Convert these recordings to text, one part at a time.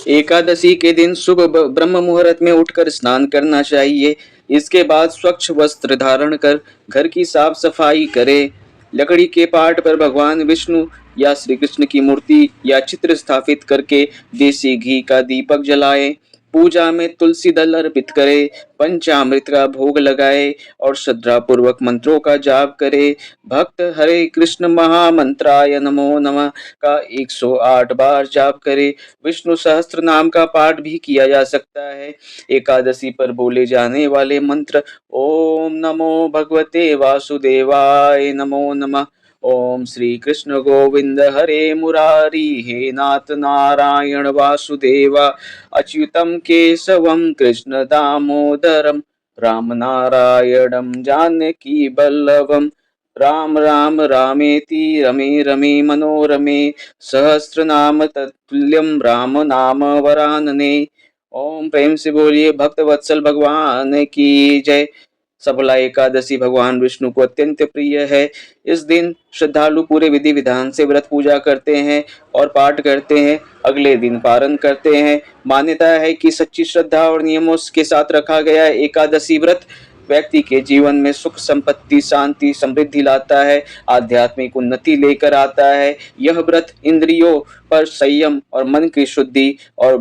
एकादशी के दिन सुबह ब्रह्म मुहूर्त में उठकर स्नान करना चाहिए। इसके बाद स्वच्छ वस्त्र धारण कर घर की साफ सफाई करें। लकड़ी के पाट पर भगवान विष्णु या श्री कृष्ण की मूर्ति या चित्र स्थापित करके देसी घी का दीपक जलाएं। पूजा में तुलसी दल अर्पित करे, पंचामृत का भोग लगाए और श्रद्धा पूर्वक मंत्रों का जाप करे। भक्त हरे कृष्ण महामंत्राय नमो नमः का 108 बार जाप करे। विष्णु सहस्त्र नाम का पाठ भी किया जा सकता है। एकादशी पर बोले जाने वाले मंत्र: ओम नमो भगवते वासुदेवाय नमो नमः। ओम श्री कृष्ण गोविंद हरे मुरारी, हे नाथ नारायण वासुदेवा, अच्युतम केशवम कृष्ण दामोदरम, राम नारायणम जानकी बल्लभम, राम राम रामेति रमे रमे मनोरमे, सहस्रनाम तत्तुल्यम राम नाम वरानने। ओम प्रेम से बोलिए भक्त वत्सल भगवान की जय। सबला एकादशी भगवान विष्णु को अत्यंत प्रिय है। इस दिन श्रद्धालु पूरे विधि विधान से व्रत पूजा करते हैं और पाठ करते हैं। अगले दिन पारण करते हैं। मान्यता है कि सच्ची श्रद्धा और नियमों के साथ रखा गया एकादशी व्रत व्यक्ति के जीवन में सुख, संपत्ति, शांति, समृद्धि लाता है, आध्यात्मिक उन्नति लेकर आता है। यह व्रत इंद्रियों पर संयम और मन की शुद्धि और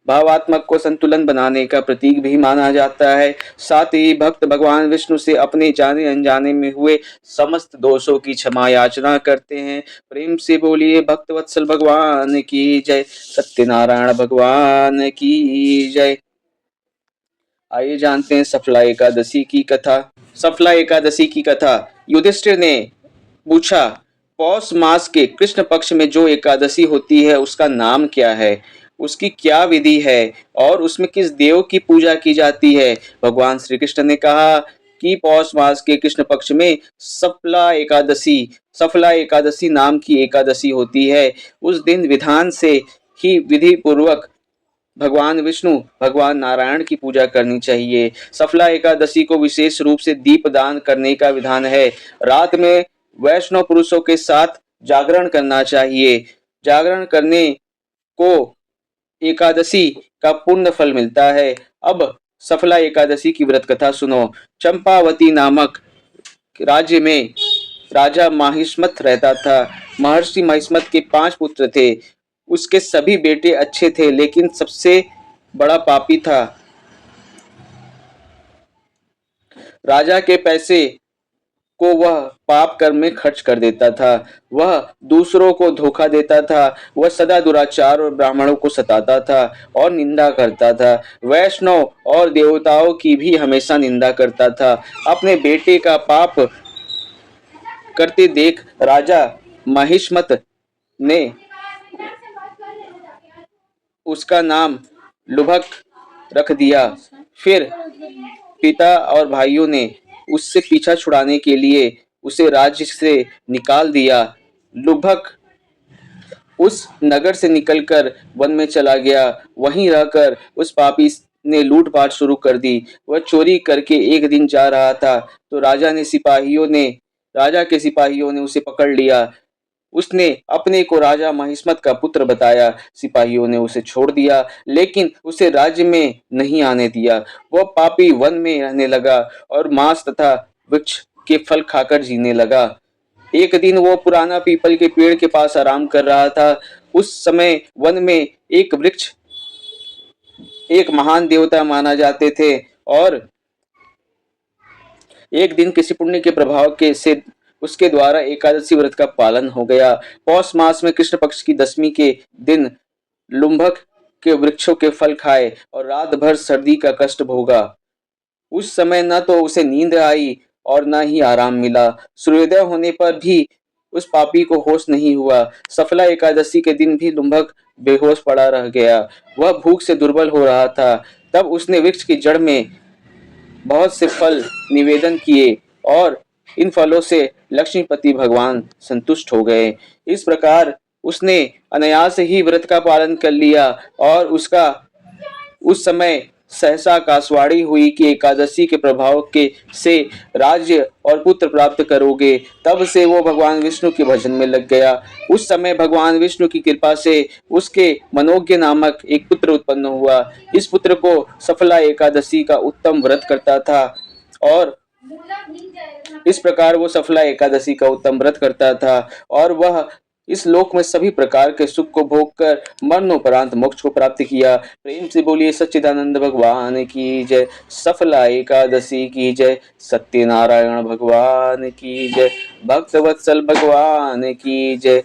भावात्मक को संतुलन बनाने का प्रतीक भी माना जाता है। साथ ही भक्त भगवान विष्णु से अपने जाने अनजाने में हुए समस्त दोषों की क्षमा याचना करते हैं। प्रेम से बोलिए भक्त वत्सल भगवान की जय, सत्यनारायण भगवान की जय। आइए जानते हैं सफला एकादशी की कथा। सफला एकादशी की कथा। युधिष्ठिर ने पूछा, पौष मास के कृष्ण पक्ष में जो एकादशी होती है उसका नाम क्या है, उसकी क्या विधि है और उसमें किस देव की पूजा की जाती है। भगवान श्री कृष्ण ने कहा कि पौष मास के कृष्ण पक्ष में सफला एकादशी नाम की एकादशी होती है। उस दिन विधान से ही विधि पूर्वक भगवान विष्णु, भगवान नारायण की पूजा करनी चाहिए। सफला एकादशी को विशेष रूप से दीप दान करने का विधान है। रात में वैष्णव पुरुषों के साथ जागरण करना चाहिए। जागरण करने को एकादशी का पुण्य फल मिलता है। अब सफला एकादशी की व्रत कथा सुनो। चंपावती नामक राज्य में राजा माहिष्मत रहता था। महर्षि माहिष्मत के 5 पुत्र थे। उसके सभी बेटे अच्छे थे, लेकिन सबसे बड़ा पापी था। राजा के पैसे को वह पाप कर्म में खर्च कर देता था। वह दूसरों को धोखा देता था। वह सदा दुराचार और ब्राह्मणों को सताता था और निंदा करता था। वैष्णव और देवताओं की भी हमेशा निंदा करता था। अपने बेटे का पाप करते देख राजा महिष्मत ने उसका नाम लुभक रख दिया। फिर पिता और भाइयों ने उससे पीछा छुड़ाने के लिए उसे राज्य से निकाल दिया। लुभक उस नगर से निकलकर वन में चला गया। वहीं रहकर उस पापी ने लूटपाट शुरू कर दी। वह चोरी करके एक दिन जा रहा था तो राजा के सिपाहियों ने उसे पकड़ लिया। उसने अपने को राजा महिष्मत का पुत्र बताया। सिपाहियों ने उसे छोड़ दिया, लेकिन उसे राज्य में नहीं आने दिया। वह पापी वन में रहने लगा और मांस तथा वृक्ष के फल खाकर जीने लगा। एक दिन वो पुराना पीपल के पेड़ के पास आराम कर रहा था। उस समय वन में एक वृक्ष एक महान देवता माना जाते थे और एक दिन किसी पुण्य के प्रभाव के से उसके द्वारा एकादशी व्रत का पालन हो गया। पौष मास में कृष्ण पक्ष की दशमी के दिन लुम्भक के वृक्षों के फल खाए और रात भर सर्दी का कष्ट भोगा। उस समय न तो उसे नींद आई और न ही आराम मिला। सूर्योदय होने पर भी उस पापी को होश नहीं हुआ। सफला एकादशी के दिन भी लुम्भक बेहोश पड़ा रह गया। वह भूख से दुर्बल हो रहा था। तब उसने वृक्ष की जड़ में बहुत से फल निवेदन किए और इन फलों से लक्ष्मीपति भगवान संतुष्ट हो गए। इस प्रकार उसने अनायास ही व्रत का पालन कर लिया और उसका उस समय सहसा आकाशवाणी हुई कि एकादशी के प्रभाव के से राज्य और पुत्र प्राप्त करोगे। तब से वो भगवान विष्णु के भजन में लग गया। उस समय भगवान विष्णु की कृपा से उसके मनोज्ञ नामक एक पुत्र उत्पन्न हुआ। इस पुत्र को सफला एकादशी का उत्तम व्रत करता था और इस प्रकार वो सफला एकादशी का उत्तम व्रत करता था और वह इस लोक में सभी प्रकार के सुख को भोग कर मरणोपरांत मोक्ष को प्राप्त किया। प्रेम से बोलिए सच्चिदानंद भगवान की जय, सफला एकादशी की जय, सत्यनारायण भगवान की जय, भक्त वत्सल भगवान की जय,